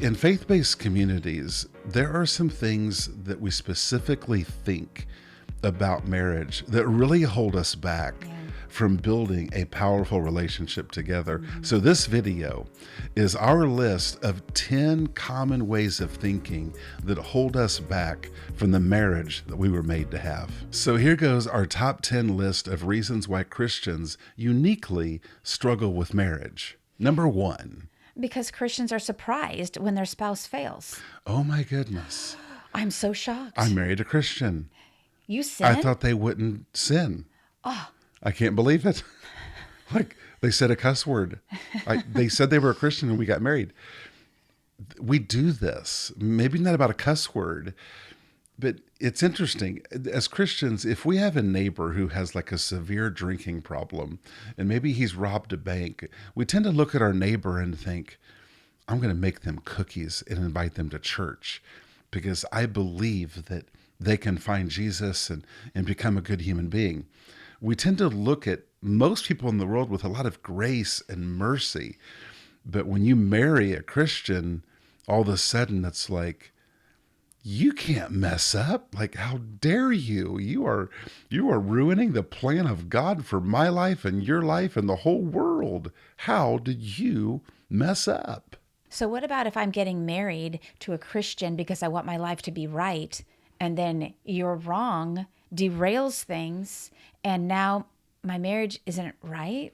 In faith-based communities, there are some things that we specifically think about marriage that really hold us back from building a powerful relationship together. So this video is our list of 10 common ways of thinking that hold us back from the marriage that we were made to have. So here goes our top 10 list of reasons why Christians uniquely struggle with marriage. Number 1. Because Christians are surprised when their spouse fails. Oh my goodness. I'm so shocked. I married a Christian. You I sin? thought they wouldn't sin. I can't believe it. Like, they said a cuss word. They said they were a Christian and we got married. We do this. Maybe not about a cuss word, but it's interesting. As Christians, if we have a neighbor who has like a severe drinking problem and maybe he's robbed a bank, we tend to look at our neighbor and think, I'm going to make them cookies and invite them to church because I believe that they can find Jesus and become a good human being. We tend to look at most people in the world with a lot of grace and mercy. But when you marry a Christian, all of a sudden it's like, you can't mess up. Like, how dare you? You are ruining the plan of God for my life and your life and the whole world. How did you mess up? So what about if I'm getting married to a Christian because I want my life to be right, and then you're wrong, derails things, and now my marriage isn't right,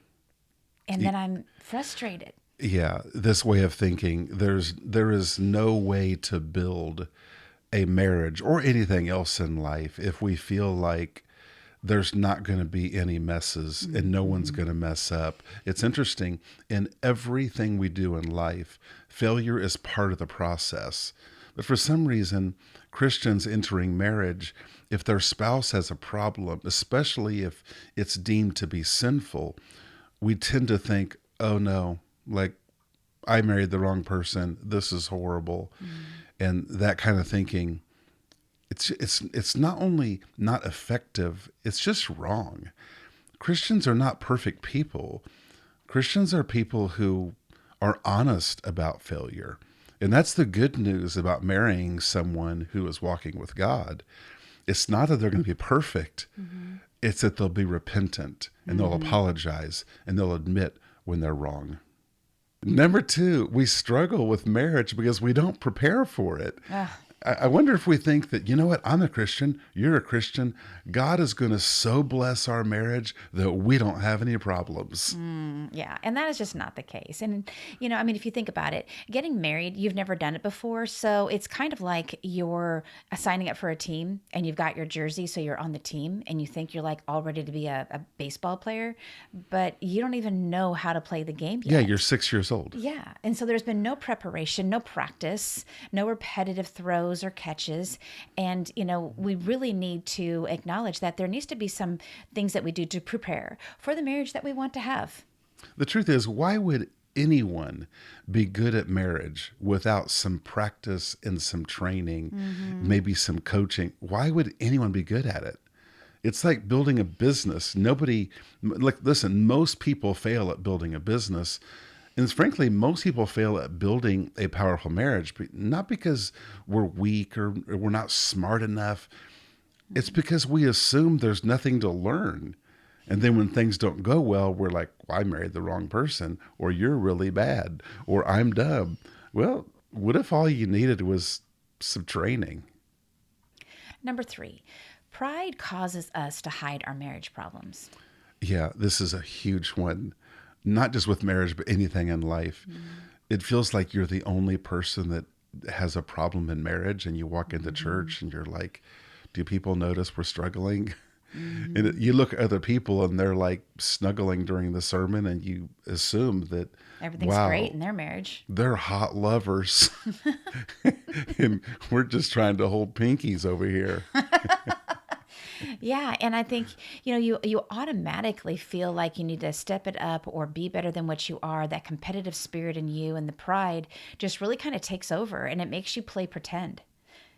and then I'm frustrated. Yeah, this way of thinking, there is no way to build a marriage or anything else in life if we feel like there's not going to be any messes and no one's going to mess up. It's interesting. In everything we do in life, failure is part of the process. But for some reason, Christians entering marriage, if their spouse has a problem, especially if it's deemed to be sinful, we tend to think, oh no, like I married the wrong person. This is horrible. And that kind of thinking, it's not only not effective, it's just wrong. Christians are not perfect people. Christians are people who are honest about failure. And that's the good news about marrying someone who is walking with God. It's not that they're going to be perfect. It's that they'll be repentant and they'll apologize and they'll admit when they're wrong. Number 2, we struggle with marriage because we don't prepare for it. I wonder if we think that, you know what, I'm a Christian, you're a Christian, God is going to so bless our marriage that we don't have any problems. Yeah, and that is just not the case. And, I mean, if you think about it, getting married, you've never done it before. So it's kind of like you're signing up for a team and you've got your jersey, so you're on the team and you think you're like all ready to be a baseball player, but you don't even know how to play the game yet. Yeah, you're 6 years old. Yeah. And so there's been no preparation, no practice, no repetitive throws or catches. And, we really need to acknowledge that there needs to be some things that we do to prepare for the marriage that we want to have. The truth is, why would anyone be good at marriage without some practice and some training, maybe some coaching? Why would anyone be good at it? It's like building a business. Listen, most people fail at building a business. And frankly, most people fail at building a powerful marriage, but not because we're weak or we're not smart enough. It's because we assume there's nothing to learn. And then when things don't go well, we're like, well, I married the wrong person, or you're really bad, or I'm dumb. Well, what if all you needed was some training? Number 3, pride causes us to hide our marriage problems. Yeah, this is a huge one. Not just with marriage, but anything in life. It feels like you're the only person that has a problem in marriage, and you walk into church and you're like, do people notice we're struggling? And you look at other people and they're like snuggling during the sermon, and you assume that Everything's great in their marriage. They're hot lovers. And we're just trying to hold pinkies over here. Yeah, and I think, you automatically feel like you need to step it up or be better than what you are. That competitive spirit in you and the pride just really kind of takes over, and it makes you play pretend.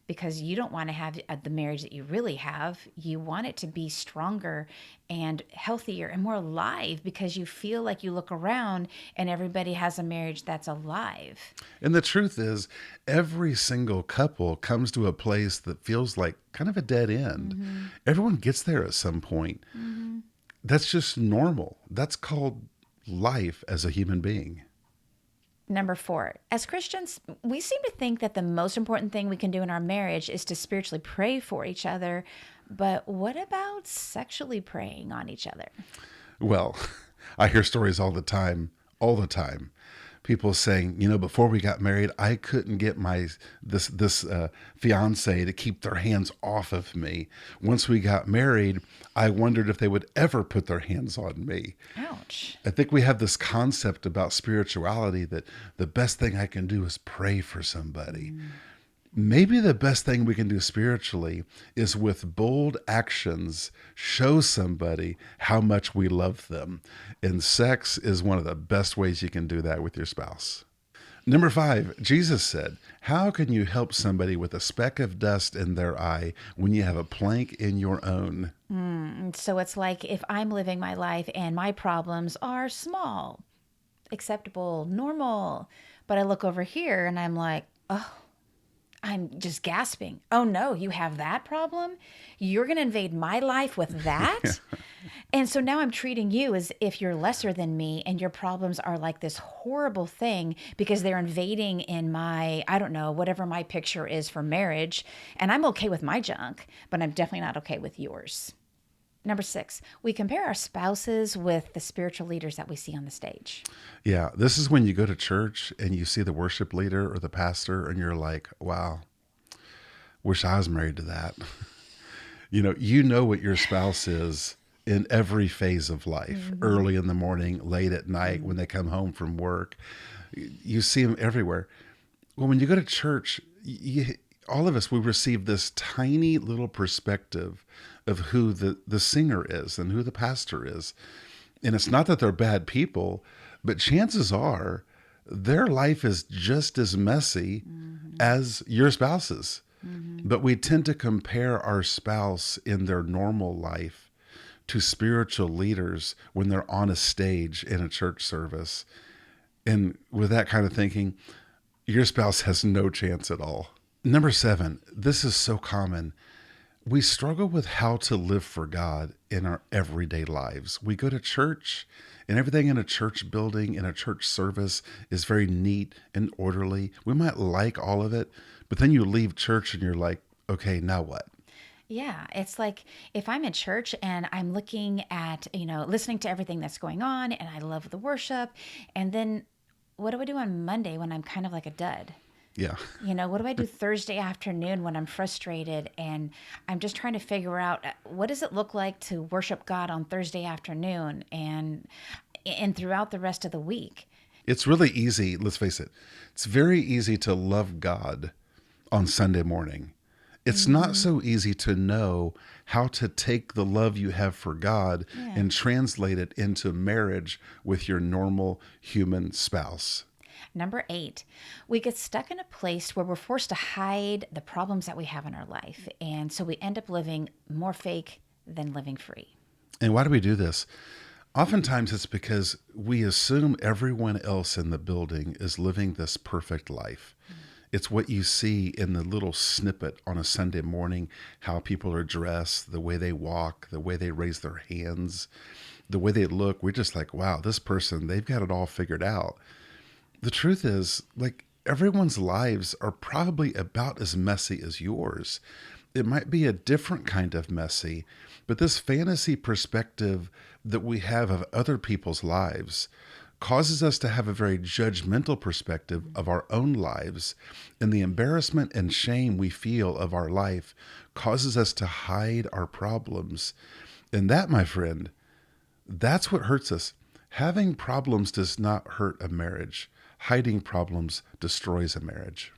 because you don't want to have the marriage that you really have. You want it to be stronger and healthier and more alive because you feel like you look around and everybody has a marriage that's alive. And the truth is, every single couple comes to a place that feels like kind of a dead end. Mm-hmm. Everyone gets there at some point. Mm-hmm. That's just normal. That's called life as a human being. Number 4, as Christians, we seem to think that the most important thing we can do in our marriage is to spiritually pray for each other. But what about sexually praying on each other? Well, I hear stories all the time. People saying, before we got married, I couldn't get my this fiance to keep their hands off of me. Once we got married, I wondered if they would ever put their hands on me. Ouch. I think we have this concept about spirituality that the best thing I can do is pray for somebody. Maybe the best thing we can do spiritually is with bold actions show somebody how much we love them. And sex is one of the best ways you can do that with your spouse. Number 5, Jesus said, how can you help somebody with a speck of dust in their eye when you have a plank in your own? So it's like if I'm living my life and my problems are small, acceptable, normal, but I look over here and I'm like, oh, I'm just gasping. Oh no, you have that problem? You're going to invade my life with that? And so now I'm treating you as if you're lesser than me and your problems are like this horrible thing because they're invading in my, I don't know, whatever my picture is for marriage. And I'm okay with my junk, but I'm definitely not okay with yours. Number 6, we compare our spouses with the spiritual leaders that we see on the stage. Yeah, this is when you go to church and you see the worship leader or the pastor and you're like, wow, wish I was married to that. You know what your spouse is in every phase of life, Mm-hmm. early in the morning, late at night, when they come home from work. You see them everywhere. Well, when you go to church, all of us, we receive this tiny little perspective of who the singer is and who the pastor is. And it's not that they're bad people, but chances are their life is just as messy Mm-hmm. as your spouse's. Mm-hmm. But we tend to compare our spouse in their normal life to spiritual leaders when they're on a stage in a church service. And with that kind of thinking, your spouse has no chance at all. Number 7, this is so common. We struggle with how to live for God in our everyday lives. We go to church, and everything in a church building, in a church service, is very neat and orderly. We might like all of it, but then you leave church and you're like, okay, now what? Yeah, it's like if I'm in church and I'm looking at, listening to everything that's going on and I love the worship, and then what do I do on Monday when I'm kind of like a dud? Yeah. What do I do Thursday afternoon when I'm frustrated and I'm just trying to figure out what does it look like to worship God on Thursday afternoon and throughout the rest of the week? It's really easy, let's face it, it's very easy to love God on Sunday morning. It's not Mm-hmm. so easy to know how to take the love you have for God Yeah. and translate it into marriage with your normal human spouse. Number 8, we get stuck in a place where we're forced to hide the problems that we have in our life. And so we end up living more fake than living free. And why do we do this? Oftentimes it's because we assume everyone else in the building is living this perfect life. It's what you see in the little snippet on a Sunday morning, how people are dressed, the way they walk, the way they raise their hands, the way they look. We're just like, wow, this person, they've got it all figured out. The truth is, like, everyone's lives are probably about as messy as yours. It might be a different kind of messy, but this fantasy perspective that we have of other people's lives causes us to have a very judgmental perspective of our own lives, and the embarrassment and shame we feel of our life causes us to hide our problems. And that, my friend, that's what hurts us. Having problems does not hurt a marriage. Hiding problems destroys a marriage.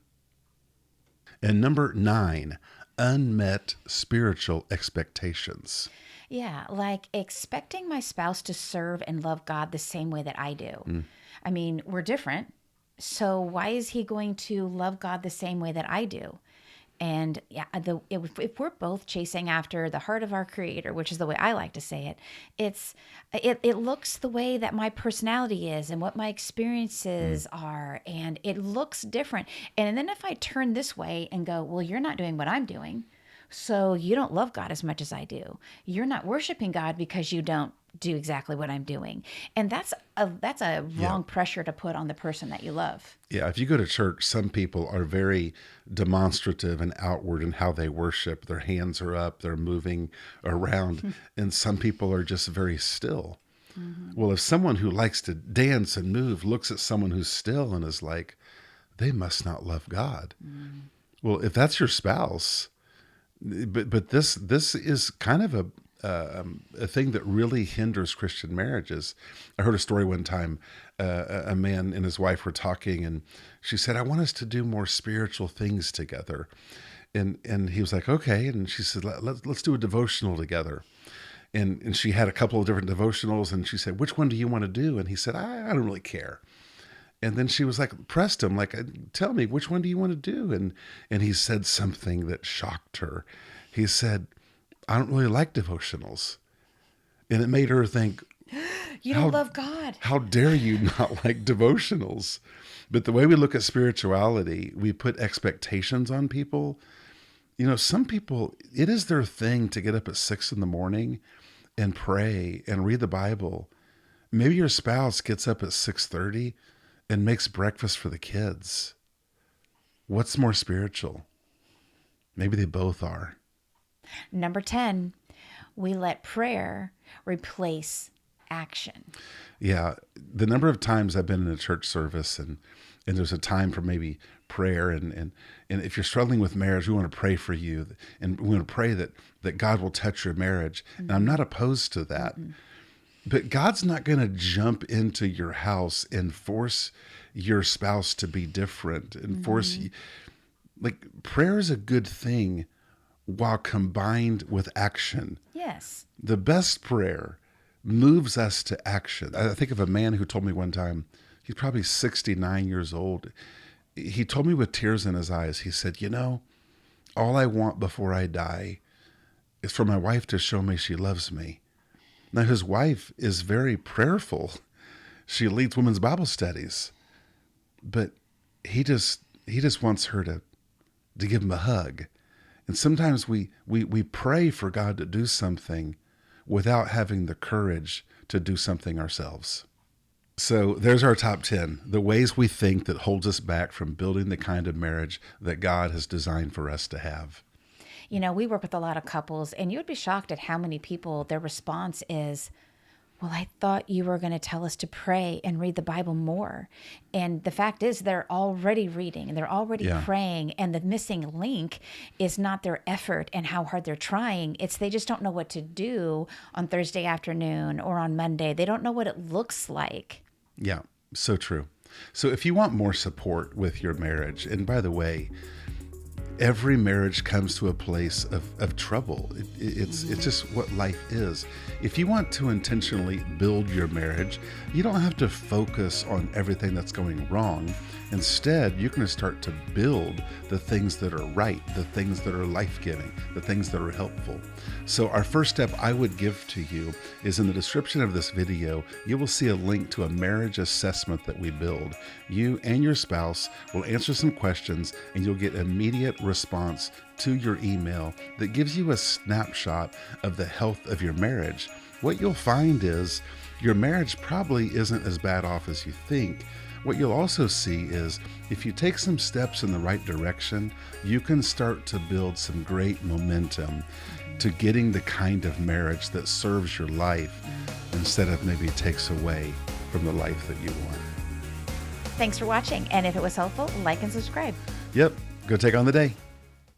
And number 9, unmet spiritual expectations. Yeah, like expecting my spouse to serve and love God the same way that I do. I mean, we're different. So why is he going to love God the same way that I do? And yeah, if we're both chasing after the heart of our Creator, which is the way I like to say it, it looks the way that my personality is and what my Mm. experiences are, and it looks different. And then if I turn this way and go, well, you're not doing what I'm doing, so you don't love God as much as I do. You're not worshiping God because you don't do exactly what I'm doing. And that's a Yeah. wrong pressure to put on the person that you love. Yeah, if you go to church, some people are very demonstrative and outward in how they worship. Their hands are up, they're moving around, and some people are just very still. Mm-hmm. Well, if someone who likes to dance and move looks at someone who's still and is like, they must not love God. Mm. Well, if that's your spouse, but this is kind of a thing that really hinders Christian marriages. I heard a story one time. A man and his wife were talking, and she said, "I want us to do more spiritual things together." And he was like, "Okay." And she said, "Let's do a devotional together." And she had a couple of different devotionals, and she said, "Which one do you want to do?" And he said, "I don't really care." And then she was like, pressed him, like, "Tell me, which one do you want to do?" And he said something that shocked her. He said, "I don't really like devotionals." And it made her think, You don't how love God. how dare you not like devotionals? But the way we look at spirituality, we put expectations on people. You know, some people, it is their thing to get up at 6 in the morning and pray and read the Bible. Maybe your spouse gets up at 6:30 and makes breakfast for the kids. What's more spiritual? Maybe they both are. Number 10, we let prayer replace action. Yeah, the number of times I've been in a church service and there's a time for maybe prayer and if you're struggling with marriage, we want to pray for you and we want to pray that God will touch your marriage. And I'm Mm-hmm. not opposed to that. Mm-hmm. But God's not going to jump into your house and force your spouse to be different and force Mm-hmm. you. Like prayer is a good thing while combined with action. Yes. The best prayer moves us to action. I think of a man who told me one time, he's probably 69 years old. He told me with tears in his eyes, he said, all I want before I die is for my wife to show me she loves me. Now, his wife is very prayerful. She leads women's Bible studies, but he just wants her to give him a hug. And sometimes we pray for God to do something without having the courage to do something ourselves. So there's our top 10, the ways we think that holds us back from building the kind of marriage that God has designed for us to have. We work with a lot of couples, and you would be shocked at how many people their response is, well, I thought you were going to tell us to pray and read the Bible more. And the fact is, they're already reading and they're already Yeah. praying. And the missing link is not their effort and how hard they're trying. It's they just don't know what to do on Thursday afternoon or on Monday. They don't know what it looks like. Yeah, so true. So if you want more support with your marriage, and by the way, every marriage comes to a place of trouble. It's just what life is. If you want to intentionally build your marriage, you don't have to focus on everything that's going wrong. Instead, you're going to start to build the things that are right, the things that are life-giving, the things that are helpful. So our first step I would give to you is in the description of this video, you will see a link to a marriage assessment that we build. You and your spouse will answer some questions and you'll get immediate response to your email that gives you a snapshot of the health of your marriage. What you'll find is your marriage probably isn't as bad off as you think. What you'll also see is if you take some steps in the right direction, you can start to build some great momentum to getting the kind of marriage that serves your life instead of maybe takes away from the life that you want. Thanks for watching. And if it was helpful, like and subscribe. Yep, go take on the day.